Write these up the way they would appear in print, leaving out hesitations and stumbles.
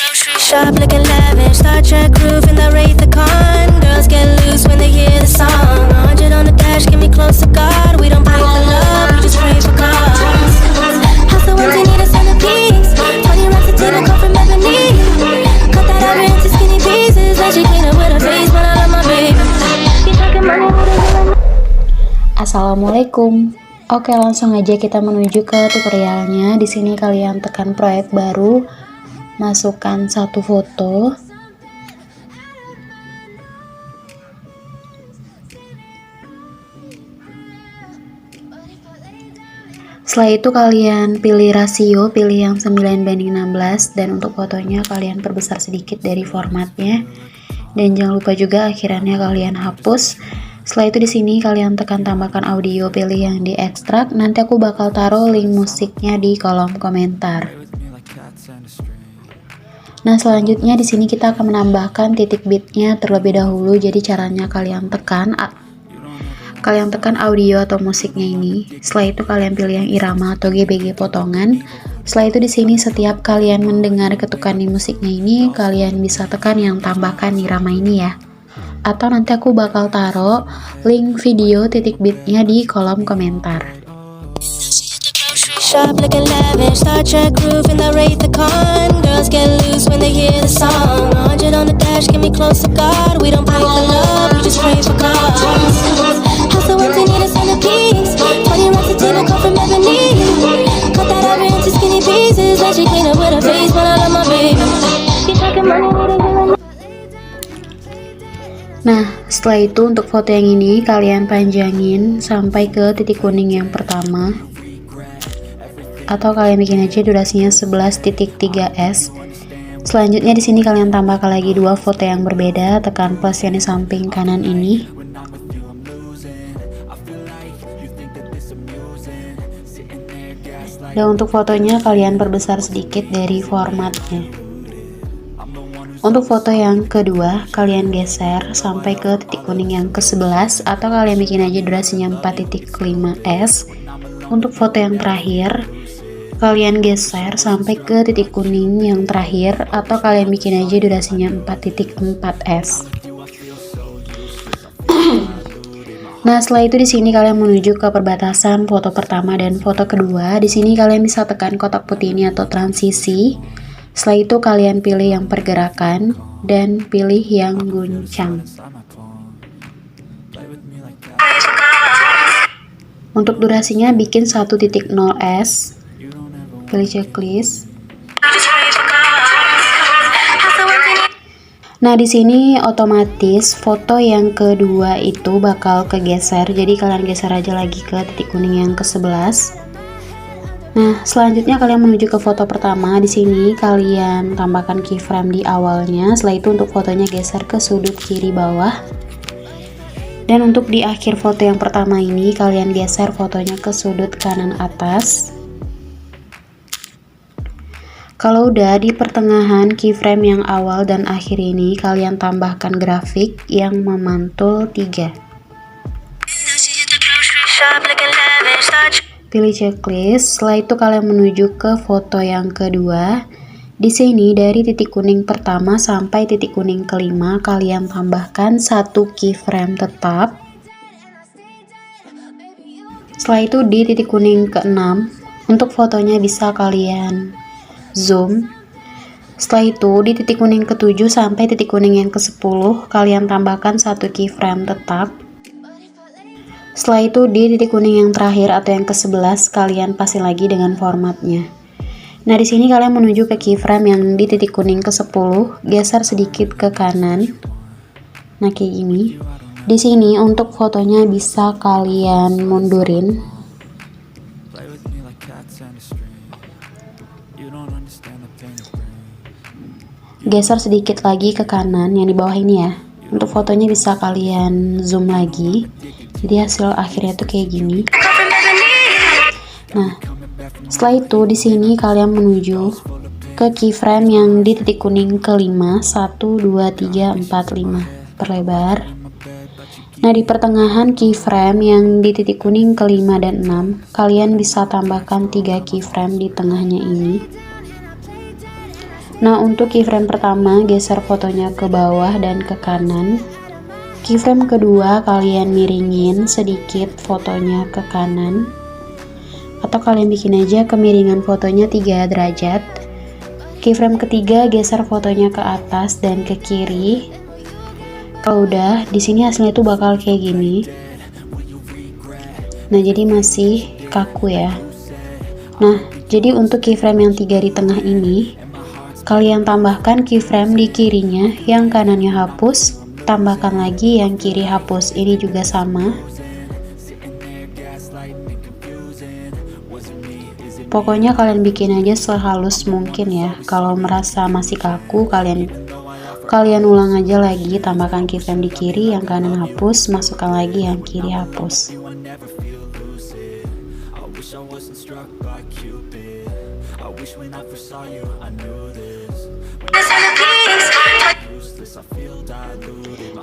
grocery shop looking lavish, Star Trek roof in the Wraith the Con. Girls get loose when they hear the song. 100 on the dash, get me close to God. We don't pray for love, we just pray for cause. House the ones who need a centerpiece. 20 racks of table come from ebony. Cut that out into skinny pieces. Then she clean up with her face, but I love my baby. Keep talking money with her. Assalamualaikum. Oke, langsung aja kita menuju ke tutorialnya. Di sini kalian tekan proyek baru, masukkan satu foto. Setelah itu kalian pilih rasio, pilih yang 9:16, dan untuk fotonya kalian perbesar sedikit dari formatnya. Dan jangan lupa juga akhirannya kalian hapus. Setelah itu di sini kalian tekan tambahkan audio, pilih yang diekstrak. Nanti aku bakal taruh link musiknya di kolom komentar. Nah, selanjutnya di sini kita akan menambahkan titik beatnya terlebih dahulu. Jadi caranya kalian tekan audio atau musiknya ini. Setelah itu kalian pilih yang irama atau GBG potongan. Setelah itu di sini setiap kalian mendengar ketukan di musiknya ini, kalian bisa tekan yang tambahkan irama ini ya. Atau nanti aku bakal taruh link video titik beatnya di kolom komentar. Shop looking lavish, Star Trek roof in the Wraith the Con. Girls get loose when they hear the song. 100 on the dash, get me close to God. We don't pray for love, we just pray for cause. House the ones who need a centerpiece. 20 racks of table come from ebony. Cut that out into skinny pieces. Then she clean up with her face, but I love my baby. Keep talking money with her. Nah, setelah itu untuk foto yang ini kalian panjangin sampai ke titik kuning yang pertama. Atau kalian bikin aja durasinya 11.3s. Selanjutnya di sini kalian tambahkan lagi dua foto yang berbeda, tekan plus yang di samping kanan ini. Dan untuk fotonya kalian perbesar sedikit dari formatnya. Untuk foto yang kedua, kalian geser sampai ke titik kuning yang ke-11 atau kalian bikin aja durasinya 4.5s. Untuk foto yang terakhir, kalian geser sampai ke titik kuning yang terakhir atau kalian bikin aja durasinya 4.4s. Nah, setelah itu di sini kalian menuju ke perbatasan foto pertama dan foto kedua. Di sini kalian bisa tekan kotak putih ini atau transisi. Setelah itu kalian pilih yang pergerakan dan pilih yang guncang. Untuk durasinya bikin 1.0s. Pilih checklist. Nah, di sini otomatis foto yang kedua itu bakal kegeser. Jadi kalian geser aja lagi ke titik kuning yang ke-11. Nah, selanjutnya kalian menuju ke foto pertama. Di sini kalian tambahkan keyframe di awalnya. Setelah itu untuk fotonya geser ke sudut kiri bawah. Dan untuk di akhir foto yang pertama ini kalian geser fotonya ke sudut kanan atas. Kalau udah di pertengahan keyframe yang awal dan akhir ini kalian tambahkan grafik yang memantul 3. Pilih checklist. Setelah itu kalian menuju ke foto yang kedua. Di sini dari titik kuning pertama sampai titik kuning kelima kalian tambahkan satu keyframe tetap. Setelah itu di titik kuning ke-6 untuk fotonya bisa kalian zoom. Setelah itu di titik kuning ke-7 sampai titik kuning yang ke-10 kalian tambahkan satu keyframe tetap. Setelah itu di titik kuning yang terakhir atau yang ke-11 kalian pasang lagi dengan formatnya. Nah, di sini kalian menuju ke keyframe yang di titik kuning ke-10, geser sedikit ke kanan. Nah, kayak gini. Di sini untuk fotonya bisa kalian mundurin. Geser sedikit lagi ke kanan yang di bawah ini ya. Untuk fotonya bisa kalian zoom lagi. Jadi hasil akhirnya tuh kayak gini. Nah, setelah itu di sini kalian menuju ke keyframe yang di titik kuning kelima, 1, 2, 3, 4, 5, perlebar. Nah, di pertengahan keyframe yang di titik kuning kelima dan 6, kalian bisa tambahkan 3 keyframe di tengahnya ini. Nah, untuk keyframe pertama, geser fotonya ke bawah dan ke kanan. Keyframe kedua, kalian miringin sedikit fotonya ke kanan. Atau kalian bikin aja kemiringan fotonya 3 derajat. Keyframe ketiga, geser fotonya ke atas dan ke kiri. Kalau udah, di sini hasilnya tuh bakal kayak gini. Nah, jadi masih kaku ya. Nah, jadi untuk keyframe yang 3 di tengah ini, kalian tambahkan keyframe di kirinya, yang kanannya hapus, tambahkan lagi yang kiri hapus. Ini juga sama. Pokoknya kalian bikin aja sehalus mungkin ya. Kalau merasa masih kaku, kalian ulang aja lagi, tambahkan keyframe di kiri, yang kanan hapus, masukkan lagi yang kiri hapus.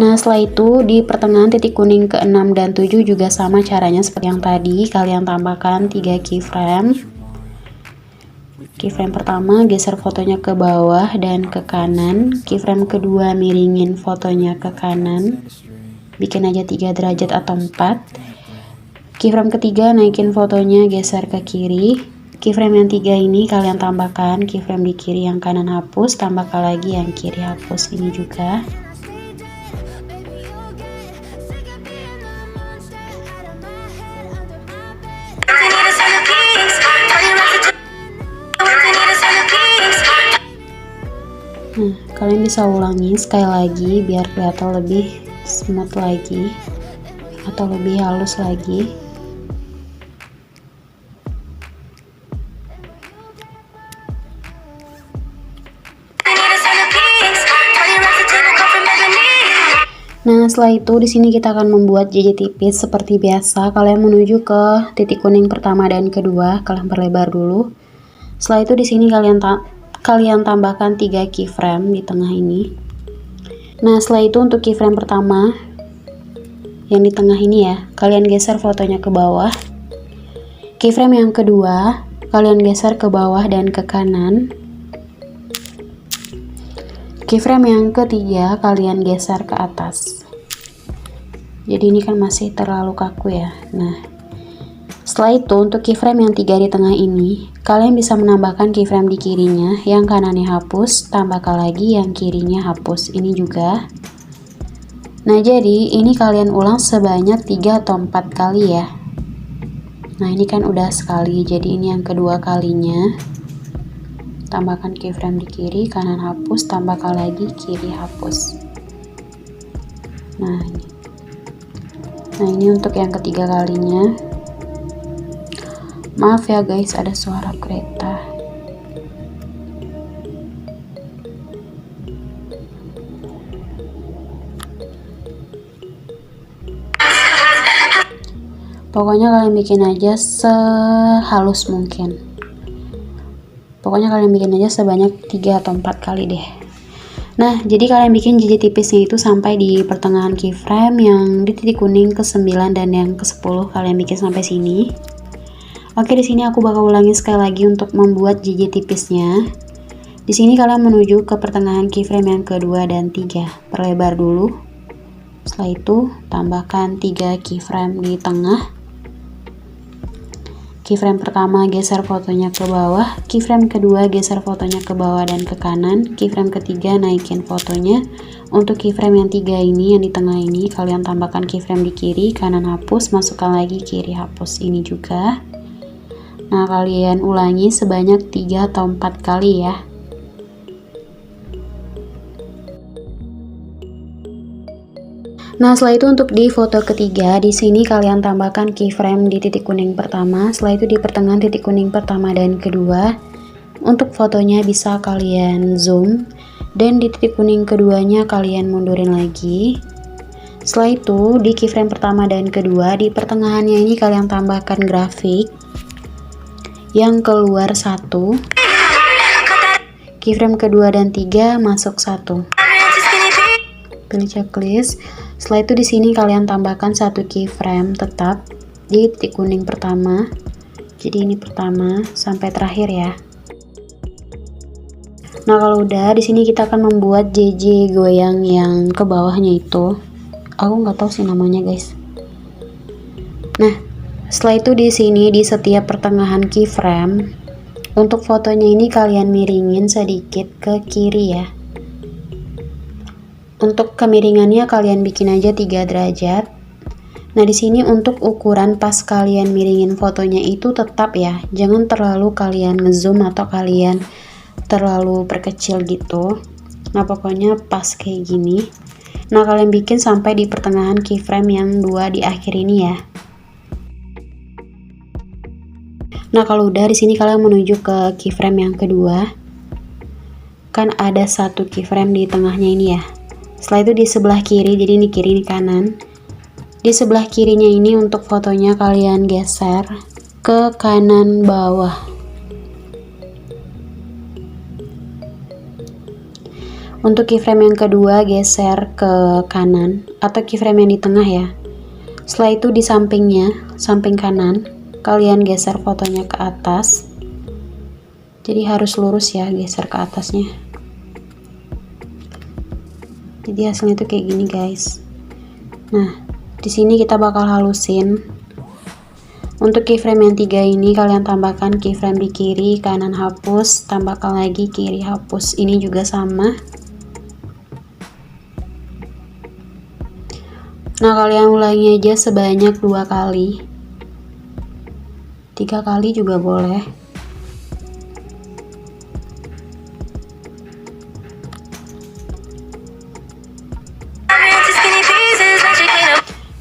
Nah, setelah itu di pertengahan titik kuning ke-6 dan 7 juga sama caranya seperti yang tadi. Kalian tambahkan 3 keyframe. Keyframe pertama, geser fotonya ke bawah dan ke kanan. Keyframe kedua, miringin fotonya ke kanan. Bikin aja 3 derajat atau 4. Keyframe ketiga, naikin fotonya, geser ke kiri. Keyframe yang 3 ini kalian tambahkan keyframe di kiri, yang kanan hapus, tambahkan lagi yang kiri hapus. Ini juga. Nah, kalian bisa ulangi sekali lagi biar kelihatan lebih smooth lagi atau lebih halus lagi. Nah, setelah itu di sini kita akan membuat JJ tipis seperti biasa. Kalian menuju ke titik kuning pertama dan kedua, kalian perlebar dulu. Setelah itu di sini kalian tambahkan 3 keyframe di tengah ini. Nah, setelah itu untuk keyframe pertama yang di tengah ini ya, kalian geser fotonya ke bawah. Keyframe yang kedua, kalian geser ke bawah dan ke kanan. Keyframe yang ketiga, kalian geser ke atas. Jadi ini kan masih terlalu kaku ya. Nah, setelah itu untuk keyframe yang 3 di tengah ini, kalian bisa menambahkan keyframe di kirinya, yang kanannya hapus, tambahkan lagi yang kirinya hapus. Ini juga. Nah, jadi ini kalian ulang sebanyak 3 atau 4 kali ya. Nah, ini kan udah sekali, jadi ini yang kedua kalinya. Tambahkan keyframe di kiri, kanan hapus, tambahkan lagi kiri hapus. Nah ini untuk yang ketiga kalinya. Maaf ya guys, ada suara kereta. Pokoknya kalian bikin aja sehalus mungkin. Pokoknya kalian bikin aja sebanyak 3 atau 4 kali deh. Nah, jadi kalian bikin JJ tipisnya itu sampai di pertengahan keyframe yang di titik kuning ke-9 dan yang ke-10. Kalian bikin sampai sini. Oke, di sini aku bakal ulangi sekali lagi untuk membuat JJ tipisnya. Di sini kalian menuju ke pertengahan keyframe yang kedua dan 3. Perlebar dulu. Setelah itu, tambahkan 3 keyframe di tengah. Keyframe pertama geser fotonya ke bawah, keyframe kedua geser fotonya ke bawah dan ke kanan, keyframe ketiga naikin fotonya. Untuk keyframe yang 3 ini, yang di tengah ini, kalian tambahkan keyframe di kiri, kanan hapus, masukkan lagi kiri hapus. Ini juga. Nah, kalian ulangi sebanyak 3 atau 4 kali ya. Nah, setelah itu untuk di foto ketiga, di sini kalian tambahkan keyframe di titik kuning pertama, setelah itu di pertengahan titik kuning pertama dan kedua. Untuk fotonya bisa kalian zoom, dan di titik kuning keduanya kalian mundurin lagi. Setelah itu di keyframe pertama dan kedua, di pertengahannya ini kalian tambahkan grafik yang keluar 1. Keyframe kedua dan 3 masuk 1. Pilih checklist. Setelah itu di sini kalian tambahkan 1 keyframe tetap di titik kuning pertama. Jadi ini pertama sampai terakhir ya. Nah, kalau udah di sini kita akan membuat JJ goyang yang ke bawahnya itu. Aku nggak tahu sih namanya, guys. Nah, setelah itu di sini di setiap pertengahan keyframe, untuk fotonya ini kalian miringin sedikit ke kiri ya. Untuk kemiringannya kalian bikin aja 3 derajat. Nah, di sini untuk ukuran pas kalian miringin fotonya itu tetap ya, jangan terlalu kalian ngezoom atau kalian terlalu perkecil gitu. Nah, pokoknya pas kayak gini. Nah, kalian bikin sampai di pertengahan keyframe yang 2 di akhir ini ya. Nah, kalau udah di sini kalian menuju ke keyframe yang kedua. Kan ada satu keyframe di tengahnya ini ya. Setelah itu di sebelah kiri, jadi ini kiri ini kanan. Di sebelah kirinya ini untuk fotonya kalian geser ke kanan bawah. Untuk keyframe yang kedua geser ke kanan atau keyframe yang di tengah ya. Setelah itu di sampingnya, samping kanan, kalian geser fotonya ke atas. Jadi harus lurus ya, geser ke atasnya. Jadi hasilnya itu kayak gini, guys. Nah, di sini kita bakal halusin. Untuk keyframe yang 3 ini kalian tambahkan keyframe di kiri, kanan hapus, tambahkan lagi kiri hapus. Ini juga sama. Nah, kalian ulangi aja sebanyak 2 kali. 3 kali juga boleh.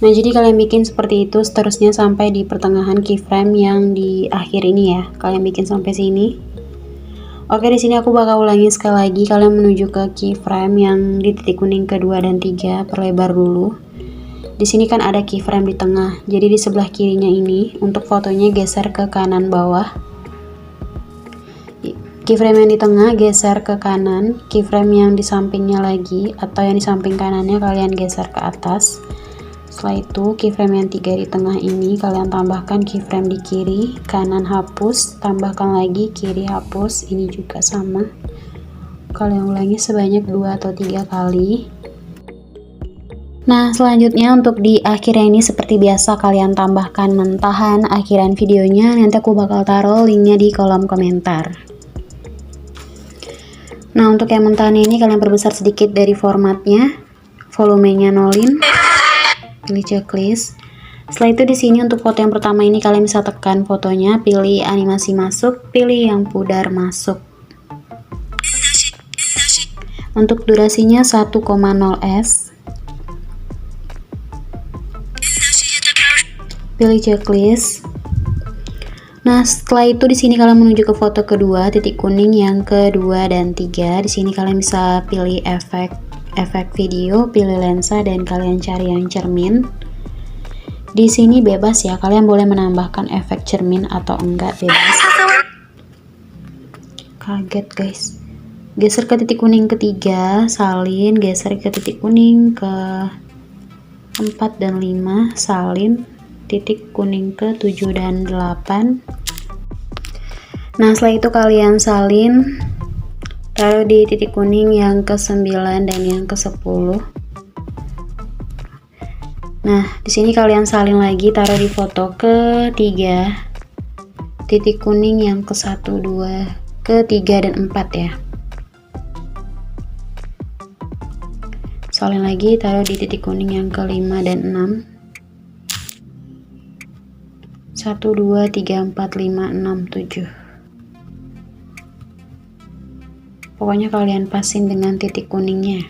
Nah, jadi kalian bikin seperti itu seterusnya sampai di pertengahan keyframe yang di akhir ini ya. Kalian bikin sampai sini. Oke, di sini aku bakal ulangi sekali lagi. Kalian menuju ke keyframe yang di titik kuning kedua dan 3, perlebar dulu. Di sini kan ada keyframe di tengah. Jadi di sebelah kirinya ini untuk fotonya geser ke kanan bawah. Keyframe yang di tengah geser ke kanan, keyframe yang di sampingnya lagi atau yang di samping kanannya kalian geser ke atas. Setelah itu keyframe yang 3 di tengah ini kalian tambahkan keyframe di kiri, kanan hapus, tambahkan lagi kiri hapus. Ini juga sama. Kalian ulangi sebanyak 2 atau 3 kali. Nah, selanjutnya untuk di akhirnya ini seperti biasa kalian tambahkan mentahan akhiran videonya. Nanti aku bakal taruh linknya di kolom komentar. Nah, untuk yang mentahan ini kalian perbesar sedikit dari formatnya, volumenya nolin, pilih checklist. Setelah itu di sini untuk foto yang pertama ini kalian bisa tekan fotonya, pilih animasi masuk, pilih yang pudar masuk. Untuk durasinya 1,0s. Pilih checklist. Nah, setelah itu di sini kalian menuju ke foto kedua, titik kuning yang kedua dan 3. Di sini kalian bisa pilih efek video, pilih lensa dan kalian cari yang cermin. Di sini bebas ya, kalian boleh menambahkan efek cermin atau enggak, bebas. Kaget, guys. Geser ke titik kuning ketiga, salin, geser ke titik kuning ke 4 dan 5, salin. Titik kuning ke 7 dan 8. Nah, setelah itu kalian salin, taruh di titik kuning yang ke 9 dan yang ke 10. Nah, di sini kalian salin lagi, taruh di foto ke 3, titik kuning yang ke 1, 2, ke 3 dan 4 ya. Salin lagi, taruh di titik kuning yang ke 5 dan 6. 1, 2, 3, 4, 5, 6, 7. Pokoknya kalian pasin dengan titik kuningnya.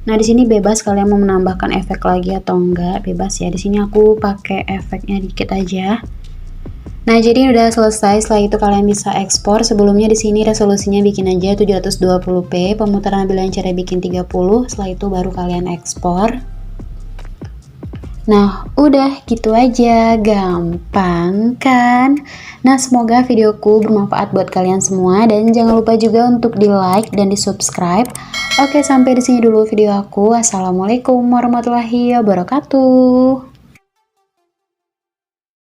Nah, di sini bebas kalian mau menambahkan efek lagi atau enggak, bebas ya. Di sini aku pakai efeknya dikit aja. Nah, jadi udah selesai. Setelah itu kalian bisa ekspor. Sebelumnya di sini resolusinya bikin aja 720p, pemutaran ambil cara bikin 30. Setelah itu baru kalian ekspor. Nah, udah gitu aja, gampang kan? Nah, semoga videoku bermanfaat buat kalian semua dan jangan lupa juga untuk di-like dan di-subscribe. Oke, sampai di sini dulu video aku. Assalamualaikum warahmatullahi wabarakatuh.